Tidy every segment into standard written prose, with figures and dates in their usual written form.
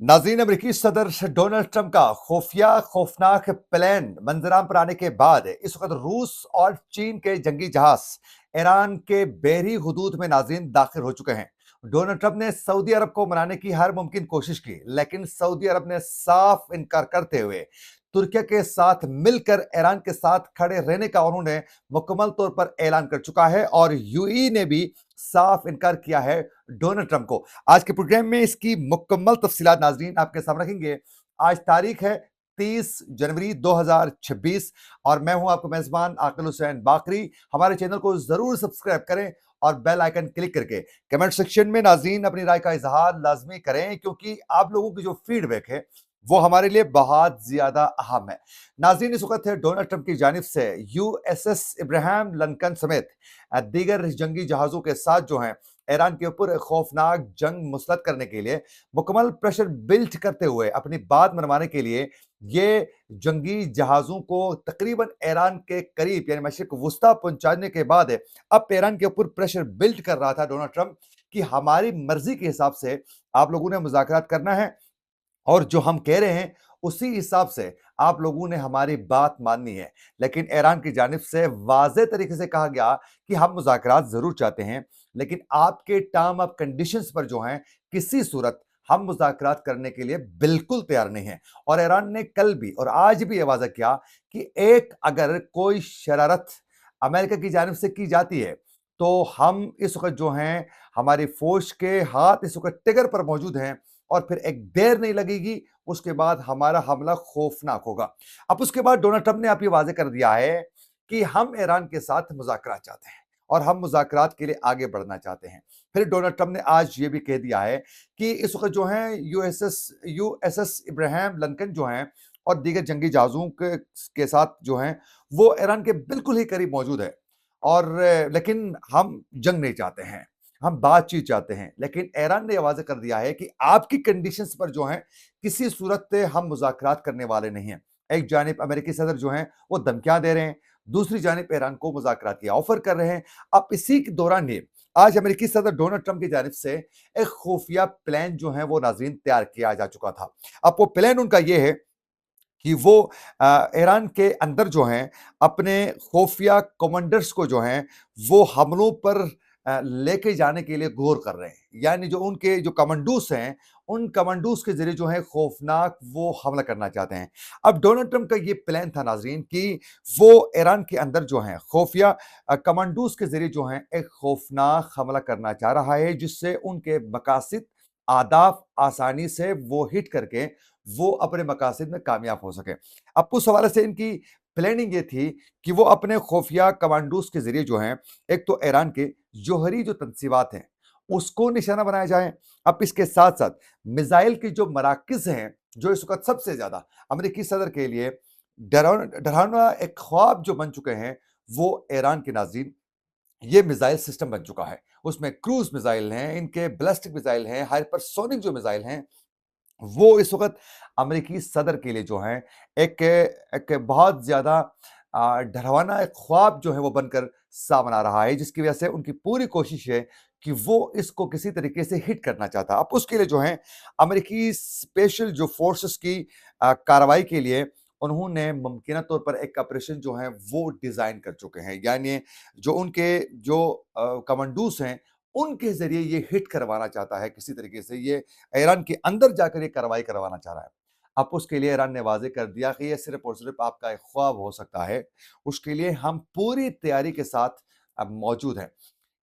नाज़रीन, अमेरिकी सदर डोनाल्ड ट्रंप का खुफिया खौफनाक प्लान मंजराम पर आने के बाद इस वक्त रूस और चीन के जंगी जहाज ईरान के बहरी हुदूद में नाज़रीन दाखिल हो चुके हैं। डोनाल्ड ट्रंप ने सऊदी अरब को मनाने की हर मुमकिन कोशिश की, लेकिन सऊदी अरब ने साफ इनकार करते हुए तुर्की के साथ मिलकर ईरान के साथ खड़े रहने का उन्होंने मुकम्मल तौर पर ऐलान कर चुका है और यूएई ने भी साफ इनकार किया है डोनाल्ड ट्रंप को। आज के प्रोग्राम में इसकी मुकम्मल तफसीलात नाजरीन आपके सामने रखेंगे। आज तारीख है 30 जनवरी 2026 और मैं हूं आपका मेजबान आकिल हुसैन बाकरी। हमारे चैनल को जरूर सब्सक्राइब करें और बेल आइकन क्लिक करके कमेंट सेक्शन में नाजरीन अपनी राय का इजहार लाजमी करें, क्योंकि आप लोगों की जो फीडबैक है वो हमारे लिए बहुत ज्यादा अहम है। नाजरीन, इस वक्त है डोनाल्ड ट्रंप की जानिब से यूएसएस इब्राहिम लिंकन समेत दीगर जंगी जहाजों के साथ जो है ईरान के ऊपर खौफनाक जंग मुसलत करने के लिए मुकम्मल प्रेशर बिल्ड करते हुए अपनी बात मनवाने के लिए ये जंगी जहाजों को तकरीबन ईरान के करीब यानी मशरिक वुस्ता पहुंचाने के बाद अब ईरान के ऊपर प्रेशर बिल्ड कर रहा था डोनाल्ड ट्रंप कि हमारी मर्जी के हिसाब से आप लोगों ने मुज़ाकरात करना है और जो हम कह रहे हैं उसी हिसाब से आप लोगों ने हमारी बात माननी है। लेकिन ईरान की जानिब से वाज़ेह तरीके से कहा गया कि हम मुज़ाकरात ज़रूर चाहते हैं, लेकिन आपके टर्म ऑफ कंडीशंस पर जो हैं किसी सूरत हम मुज़ाकरात करने के लिए बिल्कुल तैयार नहीं हैं। और ईरान ने कल भी और आज भी ये वाज़ा किया कि एक अगर कोई शरारत अमेरिका की जानिब से की जाती है, तो हम इस वक़्त जो हैं हमारी फ़ौज के हाथ इस वक़्त टिगर पर मौजूद हैं और फिर एक देर नहीं लगेगी, उसके बाद हमारा हमला खौफनाक होगा। अब उसके बाद डोनाल्ड ट्रंप ने अब ये वाज़ेह कर दिया है कि हम ईरान के साथ मुज़ाकरात चाहते हैं और हम मुज़ाकरात के लिए आगे बढ़ना चाहते हैं। फिर डोनाल्ड ट्रंप ने आज ये भी कह दिया है कि इस वक़्त जो है यूएसएस इब्राहिम लिंकन जो हैं और दीगर जंगी जहाज़ों के साथ जो हैं, वो ईरान के बिल्कुल ही करीब मौजूद है और लेकिन हम जंग नहीं चाहते हैं। हम बातचीत चाहते हैं, लेकिन ईरान ने यह वाज़ेह कर दिया है कि आपकी कंडीशंस पर जो है किसी सूरत पे हम मुज़ाकरात करने वाले नहीं हैं। एक जानिब अमेरिकी सदर जो हैं वो धमकियां दे रहे हैं, दूसरी जानिब ईरान को मुज़ाकरात की ऑफर कर रहे हैं। अब इसी के दौरान ही आज अमेरिकी सदर डोनाल्ड ट्रंप की जानिब से एक खुफिया प्लान जो है वो नाज़रीन तैयार किया जा चुका था। अब वो प्लान उनका ये है कि वो ईरान के अंदर जो हैं अपने खुफिया कमांडर्स को जो हैं वो हमलों पर लेके जाने के लिए गौर कर रहे हैं। यानी जो उनके जो कमांडोस हैं, उन कमांडोस के ज़रिए जो है खौफनाक वो हमला करना चाहते हैं। अब डोनाल्ड ट्रंप का ये प्लान था नाज़रीन कि वो ईरान के अंदर जो हैं खुफिया कमांडोस के ज़रिए जो हैं एक खौफनाक हमला करना चाह रहा है, जिससे उनके मकासद, अहदाफ आसानी से वो हिट करके वो अपने मकासद में कामयाब हो सके। अब उस हवाले से इनकी प्लानिंग ये थी कि वो अपने खुफिया कमांडोज के ज़रिए जो हैं, एक तो ईरान के जौहरी जो तंसीबात हैं, उसको निशाना बनाया जाए। अब इसके साथ-साथ मिसाइल के जो मराकिज़ हैं, जो इस वक़्त सबसे ज़्यादा अमेरिकी सदर के लिए डरावना एक ख्वाब जो बन चुके हैं, वो ईरान के नाज़रीन ये मिसाइल सिस्टम बन चुका है। उसमें क्रूज़ मिसाइल हैं, इनके बैलिस्टिक मिसाइल हैं, हाइपरसोनिक जो मिसाइल हैं, वो इस वक़्त अमेरिकी सदर के लिए जो है एक एक बहुत ज़्यादा डरावना एक ख्वाब जो है वो बनकर सामने आ रहा है, जिसकी वजह से उनकी पूरी कोशिश है कि वो इसको किसी तरीके से हिट करना चाहता है। अब उसके लिए जो है अमेरिकी स्पेशल जो फोर्सेस की कार्रवाई के लिए उन्होंने मुमकिना तौर पर एक ऑपरेशन जो है वो डिज़ाइन कर चुके हैं। यानी जो उनके जो कमांडोज़ हैं, उनके ज़रिए ये हिट करवाना चाहता है किसी तरीके से, ये ईरान के अंदर जाकर ये कार्रवाई करवाना चाह रहा है। अब उसके लिए ईरान ने वाज़ेह कर दिया कि ये सिर्फ़ और सिर्फ़ आपका एक ख्वाब हो सकता है, उसके लिए हम पूरी तैयारी के साथ मौजूद हैं।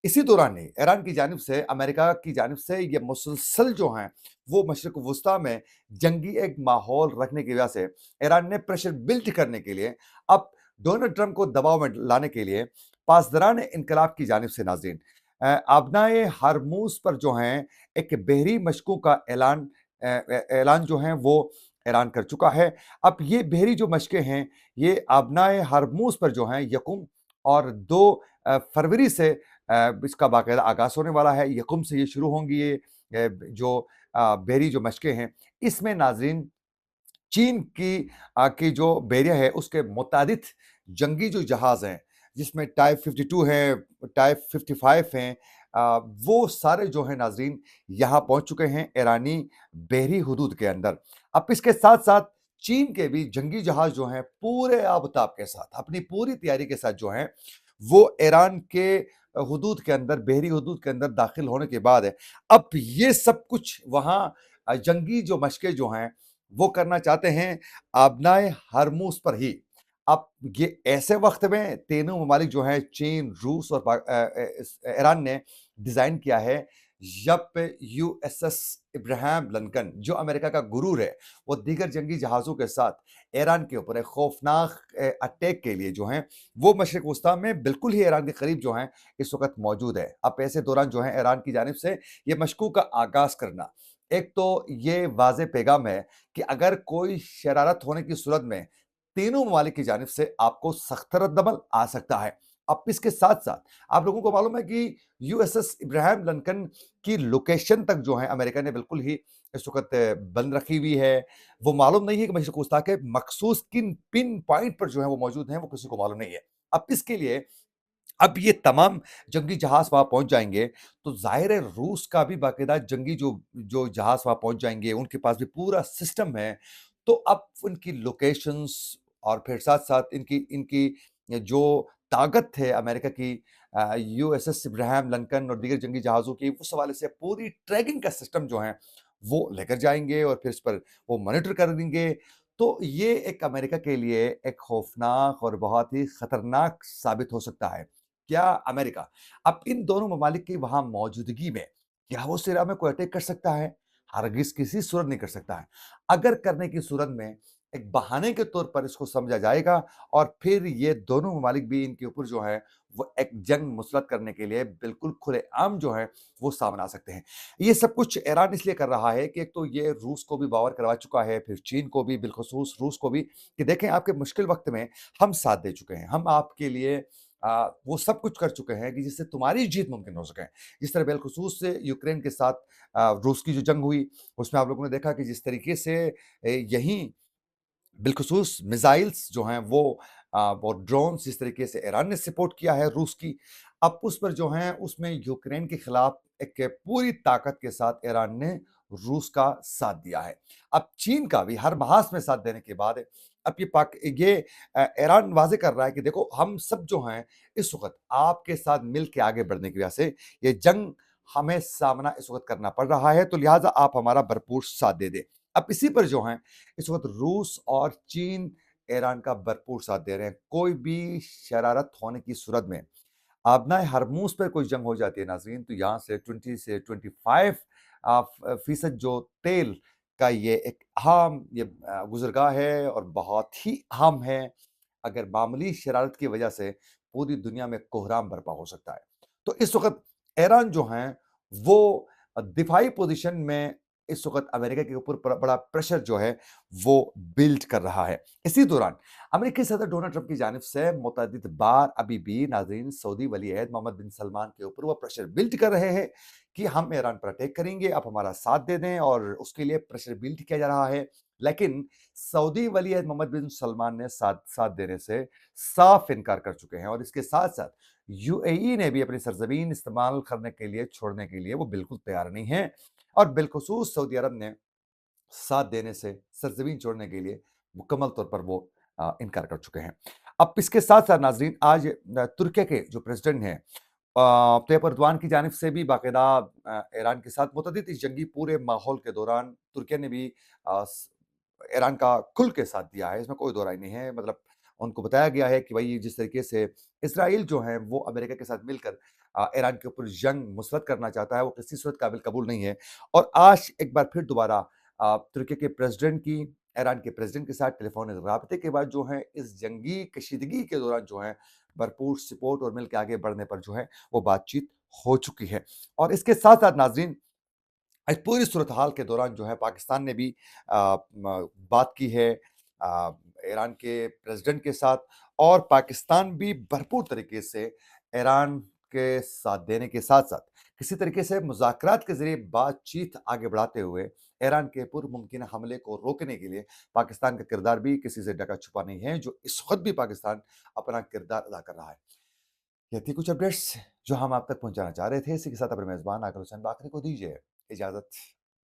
इसी दौरान ही ईरान की जानिब से, अमेरिका की जानिब से ये मुसलसल जो हैं, वो मशरिक़ वुस्ता में जंगी एक माहौल रखने की वजह से ईरान ने प्रेशर बिल्ड करने के लिए अब डोनाल्ड ट्रंप को दबाव में लाने के लिए पासदारान इनकलाब की जानिब से नाज़रीन अबनाए हरमूज़ पर जो हैं एक बहरी मशकों का ऐलान जो है वो ऐलान कर चुका है। अब ये बहरी जो मशकें हैं, ये अबनाए हरमूज़ पर जो हैं यकुम और 2 फरवरी से इसका बाकायदा आगाज़ होने वाला है। यकुम से ये शुरू होंगी ये जो बहरी जो मशकें हैं, इसमें नाज़रीन चीन की जो बैरिया है उसके मुतादिद जंगी जो जहाज़ हैं, जिसमें टाइप 52 है, टाइप 55 हैं, वो सारे जो हैं नाज़रीन यहाँ पहुँच चुके हैं ईरानी बहरी हुदूद के अंदर। अब इसके साथ-साथ चीन के भी जंगी जहाज़ जो हैं पूरे आब-ताब के साथ, अपनी पूरी तैयारी के साथ जो हैं, वो ईरान के हुदूद के अंदर, बहरी हुदूद के अंदर दाखिल होने के बाद अब ये सब कुछ वहाँ जंगी जो मशक़ें जो हैं, वो करना चाहते हैं आबनाए हरमुज़ पर ही। अब ये ऐसे वक़्त में तीनों ममालिक जो हैं चीन, रूस और ईरान ने डिज़ाइन किया है जब यूएसएस इब्राहिम लिंकन जो अमेरिका का गुरूर है, वो दीगर जंगी जहाज़ों के साथ ईरान के ऊपर एक खौफ़नाक अटैक के लिए जो हैं, वो मशरिक़ वुस्ता में बिल्कुल ही ईरान के करीब जो हैं, इस वक़्त मौजूद है। अब ऐसे दौरान जो है ईरान की जानिब से ये मशक़ों का आगाज़ करना, एक तो ये वाज़ेह पैगाम है कि अगर कोई शरारत होने की सूरत में तीनों ममालिक की जानिब से आपको सख्त रद्द-अमल आ सकता है। अब इसके साथ-साथ आप लोगों को मालूम है कि यूएसएस इब्राहिम लिंकन की लोकेशन तक जो है अमेरिका ने बिल्कुल ही इस वक़्त बंद रखी हुई है। वो मालूम नहीं है कि मशरिक़ वुस्ता के मख़सूस किन पिन पॉइंट पर जो है वो मौजूद हैं, वो किसी को मालूम नहीं है। अब इसके लिए अब ये तमाम जंगी जहाज़ वहाँ पहुँच जाएँगे, तो ज़ाहिर है रूस का भी बाकायदा जंगी जो जो जहाज़ वहाँ पहुँच जाएँगे, उनके पास भी पूरा सिस्टम है। तो अब उनकी लोकेशंस और फिर साथ-साथ इनकी इनकी जो ताकत है अमेरिका की यूएसएस इब्राहिम लिंकन और दीगर जंगी जहाज़ों की, उस हवाले से पूरी ट्रैकिंग का सिस्टम जो है, वो लेकर जाएँगे और फिर इस पर वो मॉनिटर कर देंगे। तो ये एक अमेरिका के लिए एक खौफ़नाक और बहुत ही खतरनाक साबित हो सकता है। क्या अमेरिका अब इन दोनों ममालिक की वहाँ मौजूदगी में क्या वो सिरा में कोई अटैक कर सकता है? हरगिज़ किसी सूरत नहीं कर सकता है। अगर करने की सूरत में एक बहाने के तौर पर इसको समझा जाएगा और फिर ये दोनों ममालिक भी इनके ऊपर जो है वो एक जंग मुसलत करने के लिए बिल्कुल खुलेआम जो है वो सामने आ सकते हैं। ये सब कुछ ईरान इसलिए कर रहा है कि एक तो ये रूस को भी बावर करवा चुका है, फिर चीन को भी बिलख़ुसूस रूस को भी कि देखें आपके मुश्किल वक़्त में हम साथ दे चुके हैं। हम आपके लिए वो सब कुछ कर चुके हैं कि जिससे तुम्हारी जीत मुमकिन हो सके। जिस तरह बिलख़ुसूस से यूक्रेन के साथ रूस की जो जंग हुई, उसमें आप लोगों ने देखा कि जिस तरीके से यहीं बिलख़ुसूस मिसाइल्स जो हैं वो ड्रोन्स जिस तरीके से ईरान ने सपोर्ट किया है रूस की, अब उस पर जो हैं उसमें यूक्रेन के खिलाफ एक पूरी ताकत के साथ ईरान ने रूस का साथ दिया है। अब चीन का भी हर महाज़ में साथ देने के बाद अब ये ईरान वाज़ेह कर रहा है कि देखो हम सब जो हैं इस वक़्त आपके साथ मिल के आगे बढ़ने की वजह से ये जंग हमें सामना इस वक़्त करना पड़ रहा है, तो लिहाज़ा आप हमारा भरपूर साथ दे दें। अब इसी पर जो हैं इस वक़्त रूस और चीन ईरान का भरपूर साथ दे रहे हैं। कोई भी शरारत होने की सूरत में आबनाए हरमुज़ पर कोई जंग हो जाती है नाज़रीन, तो यहाँ से 20 से 25 फ़ीसद जो तेल का ये एक अहम ये गुज़रगाह है और बहुत ही अहम है। अगर मामूली शरारत की वजह से पूरी दुनिया में कोहराम बर्पा हो सकता है। तो इस वक़्त ईरान जो हैं, वो दिफ़ाई पोज़ीशन में इस वक़्त अमेरिका के ऊपर बड़ा प्रेशर जो है, वो बिल्ड कर रहा है। इसी दौरान अमेरिकी सदर डोनाल्ड ट्रंप की जानिब से मुतअद्दिद बार अभी भी नाज़रीन सऊदी वली-ए-अहद मोहम्मद बिन सलमान के ऊपर वो प्रेशर बिल्ड कर रहे हैं कि हम ईरान पर अटैक करेंगे, आप हमारा साथ दे दें और उसके लिए प्रेशर बिल्ड किया जा रहा है। लेकिन सऊदी वली-ए-अहद मोहम्मद बिन सलमान ने साथ देने से साफ इनकार कर चुके हैं और इसके साथ-साथ यूएई ने भी अपनी सरज़मीन इस्तेमाल करने के लिए छोड़ने के लिए वो बिल्कुल तैयार नहीं है और बिलख़ुसूस सऊदी अरब ने साथ देने से सरज़मीन छोड़ने के लिए मुकम्मल तौर पर वो इनकार कर चुके हैं। अब इसके साथ-साथ नाज़रीन आज तुर्की के जो प्रेज़िडेंट हैं तैयब एर्दोआन की जानिब से भी बाकायदा ईरान के साथ मुतअद्दिद इस जंगी पूरे माहौल के दौरान तुर्की ने भी अ, स ईरान का खुल के साथ दिया है, इसमें कोई दो राय नहीं है। मतलब उनको बताया गया है कि भई जिस तरीके से इज़राइल जो है वो अमेरिका के साथ मिलकर ईरान के ऊपर जंग मुसलत करना चाहता है, वो किसी सूरत काबिल कबूल नहीं है। और आज एक बार फिर दोबारा तुर्की के प्रेज़िडेंट की ईरान के प्रेज़िडेंट के साथ टेलीफ़ोनिक राब्ते के बाद जो है इस जंगी कशीदगी के दौरान जो है भरपूर सपोर्ट और मिल के आगे बढ़ने पर जो है वो बातचीत हो चुकी है। और इसके साथ-साथ नाज़रीन इस पूरी सूरत-हाल के दौरान जो है पाकिस्तान ने भी बात की है ईरान के प्रेज़िडेंट के साथ और पाकिस्तान भी भरपूर तरीके से ईरान के साथ देने के साथ-साथ किसी तरीके से मुज़ाकरात के ज़रिए बातचीत आगे बढ़ाते हुए ईरान के पुरमुमकिन हमले को रोकने के लिए पाकिस्तान का किरदार भी किसी से ढका-छुपा नहीं है, जो इस वक़्त भी पाकिस्तान अपना किरदार अदा कर रहा है। ये थी कुछ अपडेट्स जो हम आप तक पहुंचाना चाह रहे थे। इसी के साथ अपने मेजबान आकल हुसैन बाकरी को दीजिए इजाजत।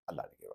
अल्लाह ने